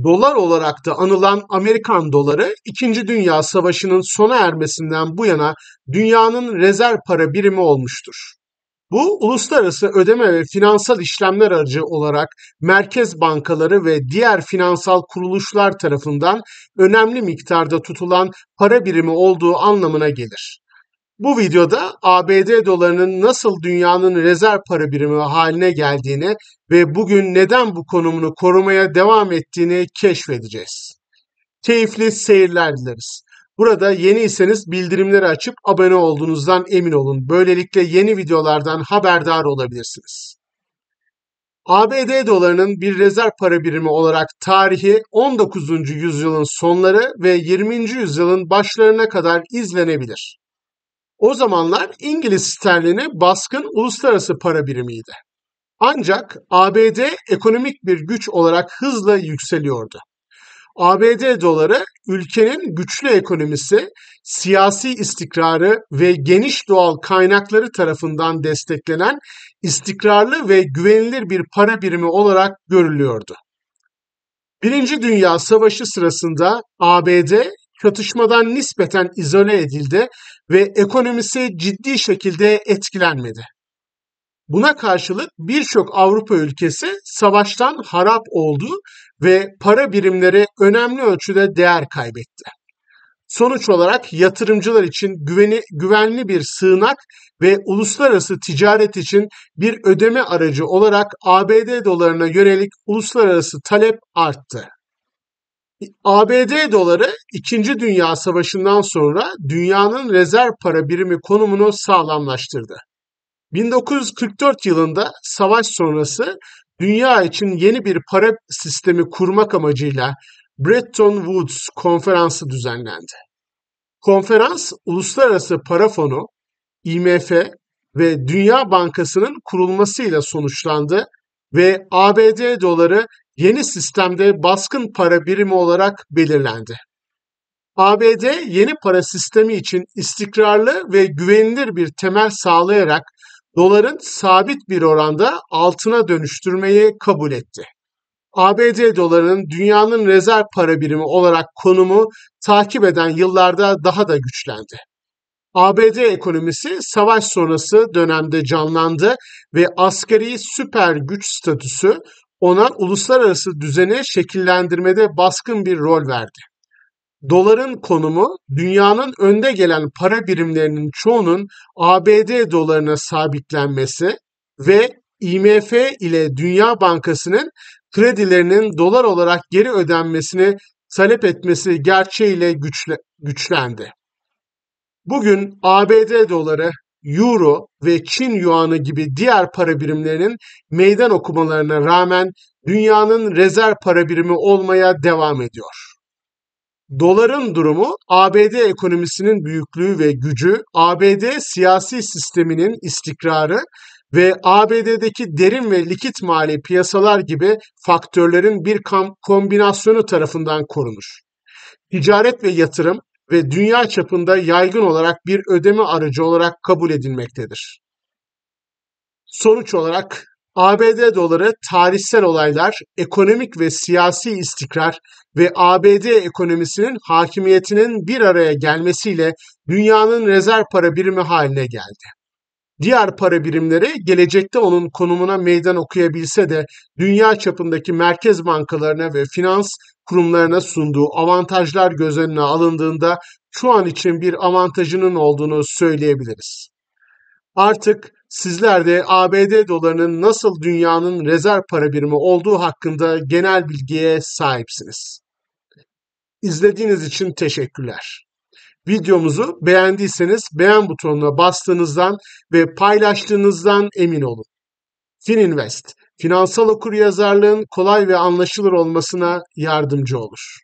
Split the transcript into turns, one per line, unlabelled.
Dolar olarak da anılan Amerikan doları, İkinci Dünya Savaşı'nın sona ermesinden bu yana dünyanın rezerv para birimi olmuştur. Bu, uluslararası ödeme ve finansal işlemler aracı olarak merkez bankaları ve diğer finansal kuruluşlar tarafından önemli miktarda tutulan para birimi olduğu anlamına gelir. Bu videoda ABD dolarının nasıl dünyanın rezerv para birimi haline geldiğini ve bugün neden bu konumunu korumaya devam ettiğini keşfedeceğiz. Keyifli seyirler dileriz. Burada yeniyseniz bildirimleri açıp abone olduğunuzdan emin olun. Böylelikle yeni videolardan haberdar olabilirsiniz. ABD dolarının bir rezerv para birimi olarak tarihi 19. yüzyılın sonları ve 20. yüzyılın başlarına kadar izlenebilir. O zamanlar İngiliz sterlini baskın uluslararası para birimiydi. Ancak ABD ekonomik bir güç olarak hızla yükseliyordu. ABD doları ülkenin güçlü ekonomisi, siyasi istikrarı ve geniş doğal kaynakları tarafından desteklenen istikrarlı ve güvenilir bir para birimi olarak görülüyordu. Birinci Dünya Savaşı sırasında ABD çatışmadan nispeten izole edildi ve ekonomisi ciddi şekilde etkilenmedi. Buna karşılık birçok Avrupa ülkesi savaştan harap oldu ve para birimleri önemli ölçüde değer kaybetti. Sonuç olarak yatırımcılar için güvenli bir sığınak ve uluslararası ticaret için bir ödeme aracı olarak ABD dolarına yönelik uluslararası talep arttı. ABD doları 2. Dünya Savaşı'ndan sonra dünyanın rezerv para birimi konumunu sağlamlaştırdı. 1944 yılında savaş sonrası dünya için yeni bir para sistemi kurmak amacıyla Bretton Woods Konferansı düzenlendi. Konferans, Uluslararası Para Fonu, IMF ve Dünya Bankası'nın kurulmasıyla sonuçlandı ve ABD doları yeni sistemde baskın para birimi olarak belirlendi. ABD yeni para sistemi için istikrarlı ve güvenilir bir temel sağlayarak doların sabit bir oranda altına dönüştürmeyi kabul etti. ABD dolarının dünyanın rezerv para birimi olarak konumu takip eden yıllarda daha da güçlendi. ABD ekonomisi savaş sonrası dönemde canlandı ve asgari süper güç statüsü ona uluslararası düzeni şekillendirmede baskın bir rol verdi. Doların konumu, dünyanın önde gelen para birimlerinin çoğunun ABD dolarına sabitlenmesi ve IMF ile Dünya Bankası'nın kredilerinin dolar olarak geri ödenmesini talep etmesi gerçeğiyle güçlendi. Bugün ABD doları, Euro ve Çin Yuanı gibi diğer para birimlerinin meydan okumalarına rağmen dünyanın rezerv para birimi olmaya devam ediyor. Doların durumu, ABD ekonomisinin büyüklüğü ve gücü, ABD siyasi sisteminin istikrarı ve ABD'deki derin ve likit mali piyasalar gibi faktörlerin bir kombinasyonu tarafından korunur. Ticaret ve yatırım ve dünya çapında yaygın olarak bir ödeme aracı olarak kabul edilmektedir. Sonuç olarak ABD doları tarihsel olaylar, ekonomik ve siyasi istikrar ve ABD ekonomisinin hakimiyetinin bir araya gelmesiyle dünyanın rezerv para birimi haline geldi. Diğer para birimleri gelecekte onun konumuna meydan okuyabilse de dünya çapındaki merkez bankalarına ve finans kurumlarına sunduğu avantajlar göz önüne alındığında şu an için bir avantajının olduğunu söyleyebiliriz. Artık sizler de ABD dolarının nasıl dünyanın rezerv para birimi olduğu hakkında genel bilgiye sahipsiniz. İzlediğiniz için teşekkürler. Videomuzu beğendiyseniz beğen butonuna bastığınızdan ve paylaştığınızdan emin olun. Fininvest, finansal okuryazarlığın kolay ve anlaşılır olmasına yardımcı olur.